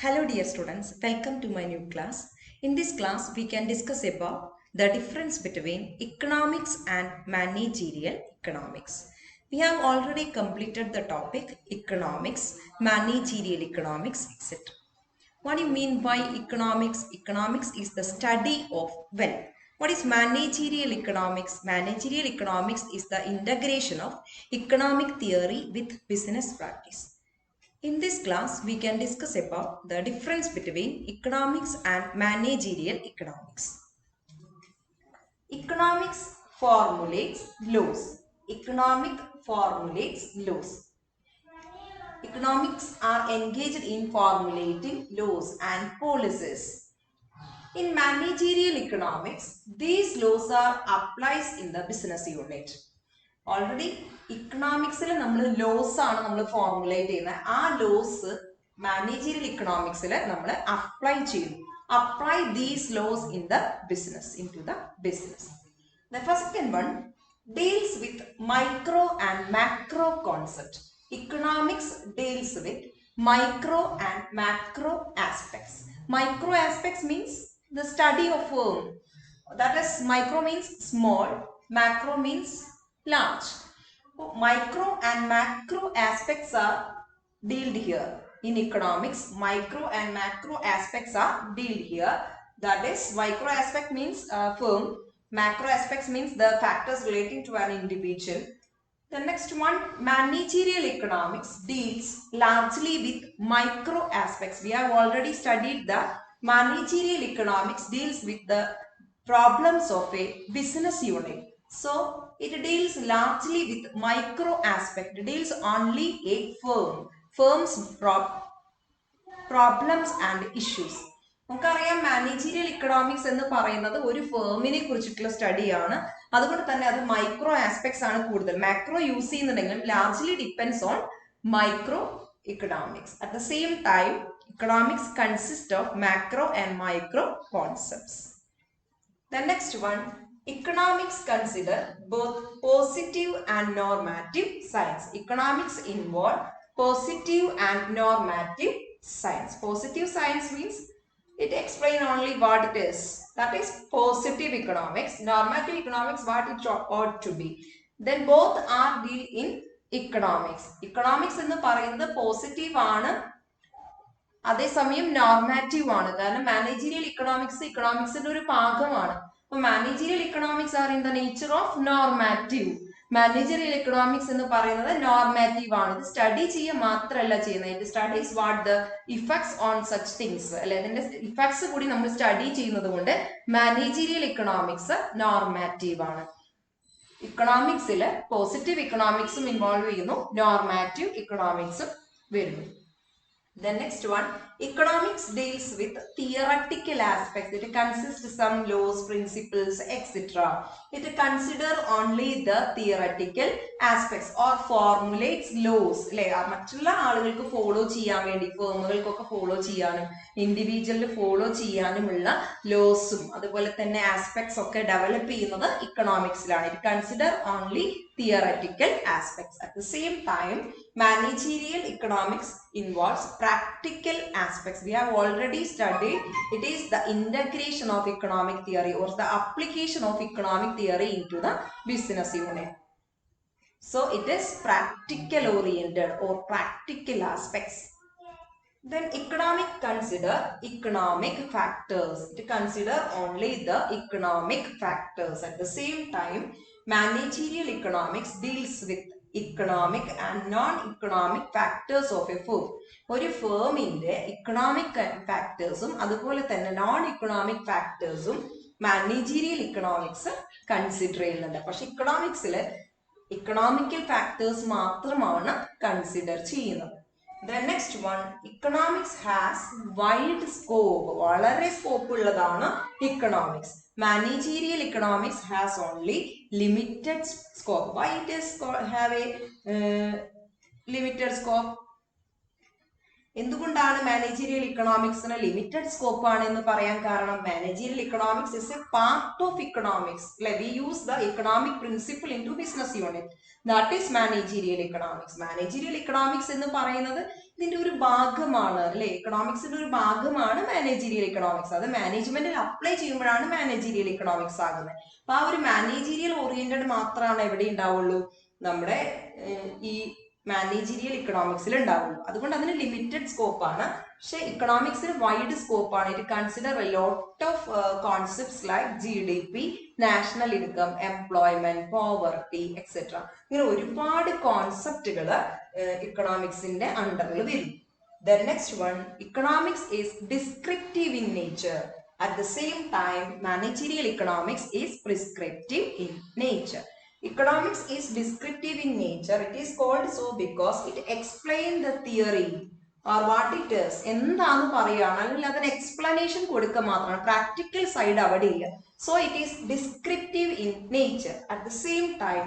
Hello dear students, welcome to my new class. In this class, we can discuss about the difference between economics and managerial economics. We have already completed the topic economics, managerial economics, etc. What do you mean by economics? Economics is the study of wealth. What is managerial economics? Managerial economics is the integration of economic theory with business practice. In this class, we can discuss about the difference between economics and managerial economics. Economics formulates laws. Economic formulates laws. Economics are engaged in formulating laws and policies. In managerial economics, these laws are applied in the business unit. Already economics laws are formulated. Our laws managerial economics apply these laws in the business, into the business. The first one deals with micro and macro concept. Economics deals with micro and macro aspects. Micro aspects means the study of firm. That is, micro means small, macro means large. Micro and macro aspects are dealt here. In economics, micro and macro aspects are dealt here. That is, micro aspect means firm, macro aspects means the factors relating to an individual. The next one, managerial economics deals largely with micro aspects. We have already studied the managerial economics deals with the problems of a business unit. So it deals largely with micro aspect. It deals only a firm's problems and issues. നമുക്കറിയാം managerial economics എന്ന് പറയുന്നത് ഒരു ഫേമിനെ കുറിച്ചിട്ടുള്ള സ്റ്റഡിയാണ്. അതുകൊണ്ട് തന്നെ അത് micro aspects ആണ് കൂടുതൽ. മാക്രോ യൂസ് ചെയ്യുന്നുണ്ടെങ്കിലും largely depends on micro economics. At the same time, economics consists of macro and micro concepts. The next one, economics consider both positive and normative science. Economics involve positive and normative science. Positive science means it explains only what it is. That is positive economics. Normative economics, what it ought to be. Then both are deal in economics. Economics എന്ന് പറയുന്നത് positive ആണ്, അതേസമയം normative ആണ്. കാരണം managerial ഇക്കണോമിക്സിന്റെ ഒരു ഭാഗമാണ്. അപ്പൊ managerial economics are in the nature of normative. Managerial economics എന്ന് പറയുന്നത് നോർമാറ്റീവ് ആണ്. ഇത് സ്റ്റഡി ചെയ്യുക മാത്രമല്ല ചെയ്യുന്നത്. It studies what the effects on such things, അല്ലെ ഇതിന്റെ ഇഫക്ട്സ് കൂടി നമ്മൾ സ്റ്റഡി ചെയ്യുന്നത് കൊണ്ട് മാനേജീരിയൽ എക്കണോമിക്സ് നോർമാറ്റീവ് ആണ്. ഇക്കണോമിക്സിൽ പോസിറ്റീവ് ഇക്കണോമിക്സും ഇൻവോൾവ് ചെയ്യുന്നു, നോർമാറ്റീവ് ഇക്കണോമിക്സും വരുന്നു. The next one, economics deals with theoretical aspects. It consists of some laws, principles, etc. It considers only the theoretical aspects or formulates laws. മറ്റുള്ള ആളുകൾക്ക് follow ചെയ്യാൻ വേണ്ടി, ഫേമുകൾക്കൊക്കെ follow ചെയ്യാനും ഇൻഡിവിജ്വലിന് follow ചെയ്യാനുമുള്ള ലോസും അതുപോലെ തന്നെ ആസ്പെക്ട്സ് ഒക്കെ ഡെവലപ്പ് ചെയ്യുന്നത് ഇക്കണോമിക്സിലാണ്. It consider only theoretical aspects. At the same time, managerial economics involves practical aspects. We have already studied it is the integration of economic theory or the application of economic theory into the business unit. So it is practical oriented or practical aspects. Then economic consider economic factors. It consider only the economic factors. At the same time, managerial economics deals with economic and non-economic factors of a firm. ഒരു ഫേമിന്റെ economic ഫാക്ടേഴ്സും അതുപോലെ തന്നെ non economic ഫാക്ടേഴ്സും managerial economics consider ചെയ്യുന്നുണ്ട്. പക്ഷെ ഇക്കണോമിക്സിൽ economical factors മാത്രമാണ് consider ചെയ്യുന്നത്. The next one, economics has wide scope. വളരെ സ്കോപ്പ് ഉള്ളതാണ് economics. Managerial economics has only limited scope. Why it is have a limited scope? എന്തുകൊണ്ടാണ് മാനേജീരിയൽ ഇക്കണോമിക്സിന് ലിമിറ്റഡ് സ്കോപ്പ് ആണ് എന്ന് പറയാൻ കാരണം, managerial economics is a part of economics. We use the economic principle in to business unit. That is managerial economics. Managerial economics എന്ന് പറയുന്നത് ഇതിന്റെ ഒരു ഭാഗമാണ് അല്ലെ, എക്കണോമിക്സിന്റെ ഒരു ഭാഗമാണ് മാനേജീരിയൽ ഇക്കണോമിക്സ്. അത് മാനേജ്മെന്റിൽ അപ്ലൈ ചെയ്യുമ്പോഴാണ് മാനേജീരിയൽ ഇക്കണോമിക്സ് ആകുന്നത്. അപ്പൊ ആ ഒരു മാനേജീരിയൽ ഓറിയന്റഡ് മാത്രമാണ് എവിടെ ഉണ്ടാവുള്ളൂ, നമ്മുടെ ഈ മാനേജീരിയൽ ഇക്കണോമിക്സിൽ ഉണ്ടാവുള്ളൂ. അതുകൊണ്ട് അതിന് ലിമിറ്റഡ് സ്കോപ്പ് ആണ്. പക്ഷെ ഇക്കണോമിക്സിന് വൈഡ് സ്കോപ്പ് ആണ്. It consider a lot of concepts like GDP, national income, employment, poverty etcetera. ഇങ്ങനെ ഒരുപാട് കോൺസെപ്റ്റുകൾ ഇക്കണോമിക്സിന്റെ അണ്ടറിൽ വരും. The next one, economics is descriptive in nature. At the same time, managerial economics is prescriptive in nature. Economics is descriptive in nature. It is called so because it explains the theory or what it is. എന്താന്ന് പറയുകയാണ്, അല്ലെങ്കിൽ അതിന് explanation കൊടുക്കുക മാത്രമാണ്, practical side അവിടെ ഇല്ല. So it is descriptive in nature. At the same time,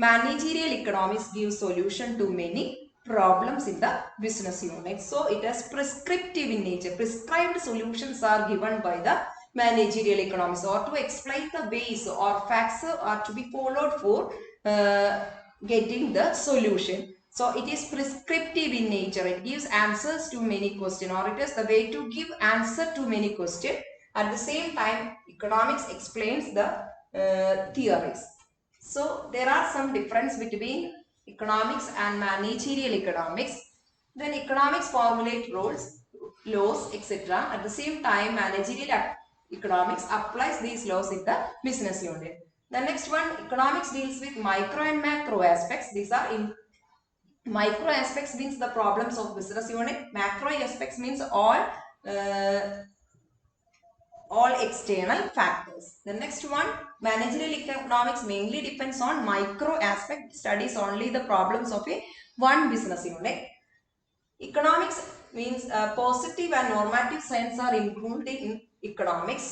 managerial economics gives solution to many problems in the business unit. So it is prescriptive in nature. Prescribed solutions are given by the managerial economics, or to explain the ways or facts are to be followed for getting the solution. So it is prescriptive in nature. It gives answers to many questions, or it is the way to give answer to many questions. At the same time, economics explains the theories. So there are some difference between economics and managerial economics. Then economics formulate rules, laws, etc. At the same time, managerial economics applies these laws in the business unit. The next one, economics deals with micro and macro aspects. These are in micro aspects means the problems of business unit. Macro aspects means all external factors. The next one, managerial economics mainly depends on micro aspect, studies only the problems of one business unit. Economics means positive and normative science are included in economics.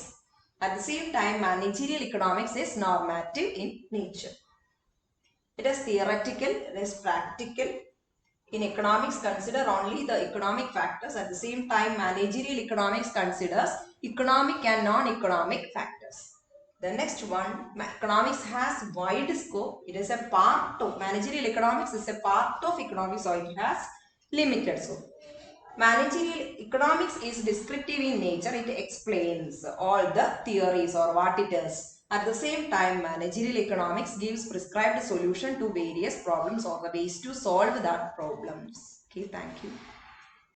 At the same time, managerial economics is normative in nature. It is theoretical, it is practical. In economics, consider only the economic factors. At the same time, managerial economics considers economic and non-economic factors. The next one, economics has wide scope. It is a part of managerial economics, is a part of economics, so it has limited scope. Managerial economics is descriptive in nature. It explains all the theories or what it is. At the same time, managerial economics gives prescribed solution to various problems or the ways to solve that problems. Okay, thank you.